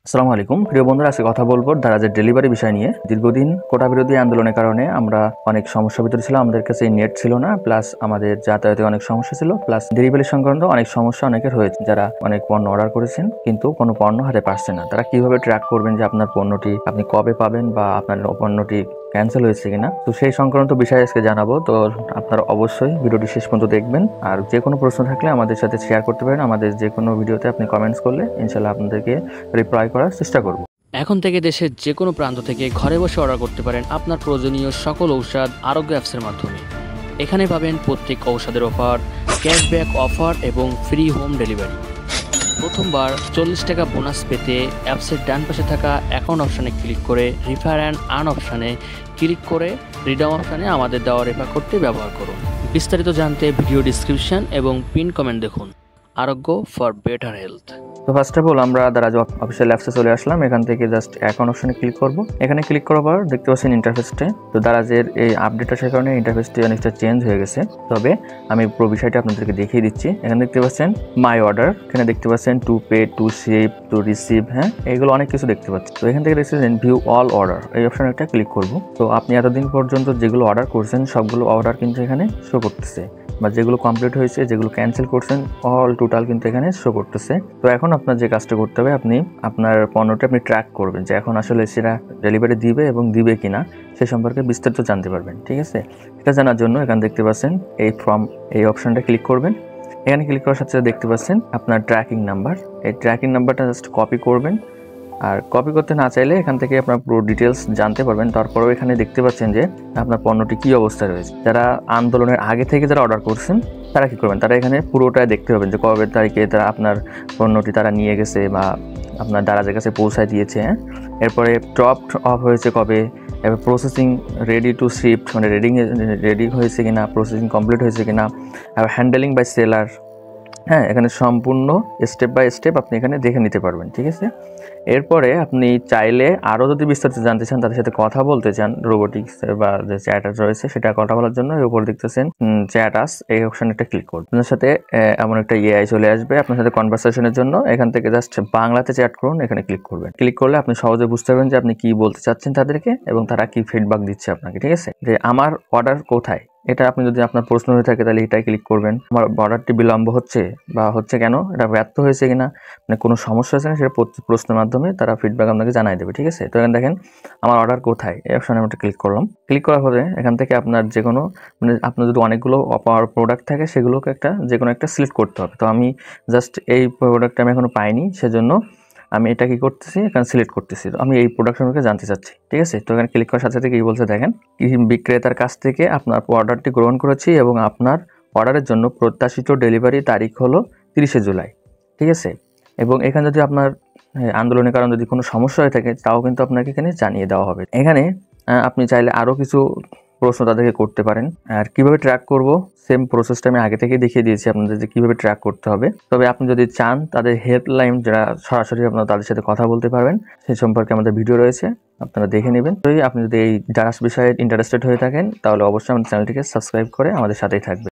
আসসালামু আলাইকুম প্রিয় বন্ধুরা, আজকে কথা বলবো দারাজের ডেলিভারি বিষয় নিয়ে। দীর্ঘদিন কোটা বিরোধী আন্দোলনের কারণে আমরা অনেক সমস্যার ভিতরে ছিলাম। আমাদের কাছে নেট ছিল না, প্লাস আমাদের যাতায়াতে অনেক সমস্যা ছিল, প্লাস ডেলিভারি সংক্রান্ত অনেক সমস্যা অনেকের হয়েছে। যারা অনেক পণ্য অর্ডার করেছেন কিন্তু কোনো পণ্য হাতে পাচ্ছে না, তারা কিভাবে ট্র্যাক করবেন যে আপনার পণ্যটি আপনি কবে পাবেন বা আপনার পণ্যটি ক্যান্সেল হয়েছে কিনা। তো সেই সংক্রান্ত বিষয়ে আজকে জানাবো। তো আপনারা অবশ্যই ভিডিওটি শেষ পর্যন্ত দেখবেন। আর যে কোনো প্রশ্ন থাকলে আমাদের সাথে শেয়ার করতে পারেন। আমাদের যে কোনো ভিডিওতে আপনি কমেন্টস করলে ইনশাল্লাহ আপনাদেরকে রিপ্লাই করার চেষ্টা করব। এখন থেকে দেশের যে কোনো প্রান্ত থেকে ঘরে বসে অর্ডার করতে পারেন আপনার প্রয়োজনীয় সকল ঔষধ আরোগ্য অ্যাপসের মাধ্যমে। এখানে পাবেন প্রত্যেক ঔষধের অফার, ক্যাশব্যাক অফার এবং ফ্রি হোম ডেলিভারি। প্রথমবার 40 টাকা বোনাস পেতে অ্যাপসের ডান পাশে থাকা অ্যাকাউন্ট অপশানে ক্লিক করে রিফার অ্যান্ড আর্ন অপশানে ক্লিক করে রিডাম অপশানে আমাদের দেওয়া রেফার করতে ব্যবহার করুন। বিস্তারিত জানতে ভিডিও ডিসক্রিপশন এবং পিন কমেন্ট দেখুন। আরোগ্য ফর বেটার হেলথ। তো ফার্স্ট অফ অল আমরা দারাজ অফিসিয়াল অ্যাপসে চলে আসলাম। এখান থেকে জাস্ট অ্যাকাউন্ট অপশনে ক্লিক করব। এখানে ক্লিক করার পর দেখতে পাচ্ছেন ইন্টারফেসটা। তো দারাজের এই আপডেট আসার কারণে ইন্টারফেসটি অনেকটা চেঞ্জ হয়ে গেছে। তবে আমি পুরো বিষয়টা আপনাদেরকে দেখিয়ে দিচ্ছি। এখানে দেখতে পাচ্ছেন মাই অর্ডার, এখানে দেখতে পাচ্ছেন to pay, two sheep, to receive, হ্যাঁ এগুলো অনেক কিছু দেখতে পাচ্ছি। তো এখান থেকে দেখতে পাচ্ছেন ভিউ অল অর্ডার, এই অপশনে একটা ক্লিক করব। তো আপনি এতদিন পর্যন্ত যেগুলো অর্ডার করছেন সবগুলো অর্ডার কিন্তু এখানে শো করতেছে, বা যেগুলো কমপ্লিট হয়েছে, যেগুলো ক্যান্সেল করছেন অল টোটাল কিন্তু এখানে শো করতেছে। তো এখন আপনার যে কাজটা করতে হবে, আপনি আপনার পণ্যটা আপনি ট্র্যাক করবেন যে এখন আসলে সেটা ডেলিভারি দিবে এবং দিবে কিনা সে সম্পর্কে বিস্তারিত জানতে পারবেন। ঠিক আছে, এটা জানার জন্য এখানে দেখতে পাচ্ছেন এই ফর্ম, এই অপশনটা ক্লিক করবেন। এখানে ক্লিক করার সাথে সাথে দেখতে পাচ্ছেন আপনার ট্র্যাকিং নাম্বার। এই ট্র্যাকিং নাম্বারটা জাস্ট কপি করবেন। আর কপি করতে না চাইলে এখান থেকে আপনার পুরো ডিটেলস জানতে পারবেন। তারপরেও এখানে দেখতে পাচ্ছেন যে আপনার পণ্যটি কী অবস্থায় রয়েছে। যারা আন্দোলনের আগে থেকে যারা অর্ডার করছেন তারা কী করবেন, তারা এখানে পুরোটা দেখতে পাবেন যে কবে তারিখে তারা আপনার পণ্যটি তারা নিয়ে গেছে বা আপনার দারাজের কাছে পৌঁছায় দিয়েছে। হ্যাঁ, এরপরে ড্রপ অফ হয়েছে কবে, এবার প্রসেসিং রেডি টু শিফট, মানে রেডি হয়েছে কিনা, প্রসেসিং কমপ্লিট হয়েছে কিনা, আর হ্যান্ডেলিং বাই সেলার। হ্যাঁ, এখানে সম্পূর্ণ স্টেপ বাই স্টেপ আপনি এখানে দেখে নিতে পারবেন। ঠিক আছে, এরপরে আপনি চাইলে আরও যদি বিস্তারিত জানতে চান, তাদের সাথে কথা বলতে চান, রোবোটিক্স বা যে চ্যাটাস রয়েছে সেটা কথা বলার জন্য এই উপর দেখতেছেন চ্যাটাস, এই অপশানে একটা ক্লিক করুন। আপনার সাথে এমন একটা এআই চলে আসবে আপনার সাথে কনভারসেশনের জন্য। এখান থেকে জাস্ট বাংলাতে চ্যাট করুন, এখানে ক্লিক করবেন। ক্লিক করলে আপনি সহজে বুঝতে পারবেন যে আপনি কি বলতে চাচ্ছেন তাদেরকে এবং তারা কি ফিডব্যাক দিচ্ছে আপনাকে। ঠিক আছে, যে আমার অর্ডার কোথায়, এটা আপনি যদি আপনার প্রশ্ন হয়ে থাকে তাহলে এটাই ক্লিক করবেন। আমার অর্ডারটি বিলম্ব হচ্ছে বা হচ্ছে কেন, এটা ব্যর্থ হয়েছে কিনা, মানে কোনো সমস্যা আছে না, সেটা প্রশ্নের মাধ্যমে তারা ফিডব্যাক আপনাকে জানাই দেবে। ঠিক আছে, তো এখানে দেখেন আমার অর্ডার কোথায়, এই অপশনে আমি একটা ক্লিক করলাম। ক্লিক করার পরে এখান থেকে আপনার যে কোনো, মানে আপনার যদি অনেকগুলো প্রোডাক্ট থাকে সেগুলোকে যে কোনো একটা সিলেক্ট করতে হবে। তো আমি জাস্ট এই প্রোডাক্টটা আমি এখনো পাইনি, সেজন্য আমি এটা কি করতেছি, এখানে সিলেক্ট করতেছি। তো আমি এই প্রোডাক্ট সম্পর্কে জানতে চাচ্ছি। ঠিক আছে, তো এখানে ক্লিক করার সাথে সাথে কি বলছে দেখেন, বিক্রেতার কাছ থেকে আপনার অর্ডারটি গ্রহণ করেছি এবং আপনার অর্ডারের জন্য প্রত্যাশিত ডেলিভারি তারিখ হলো 30শে জুলাই। ঠিক আছে, এবং এখানে যদি আপনার আন্দোলনের কারণে যদি কোনো সমস্যা হয়ে থাকে তাও কিন্তু আপনাকে এখানে জানিয়ে দেওয়া হবে। এখানে আপনি চাইলে আরও কিছু প্রশ্ন তাদেরকে করতে পারেন। আর কিভাবে ট্র্যাক করব, সেম প্রসেসটা আমি আগে থেকে দেখিয়ে দিয়েছি আপনাদের যে কীভাবে ট্র্যাক করতে হবে। তবে আপনি যদি চান তাদের হেল্পলাইন, যারা সরাসরি আপনারা তাদের সাথে কথা বলতে পারবেন, সেই সম্পর্কে আমাদের ভিডিও রয়েছে, আপনারা দেখে নেবেন। তো আপনি যদি এই দারাজ বিষয়ে ইন্টারেস্টেড হয়ে থাকেন তাহলে অবশ্যই আমাদের চ্যানেলটিকে সাবস্ক্রাইব করে আমাদের সাথেই থাকবেন।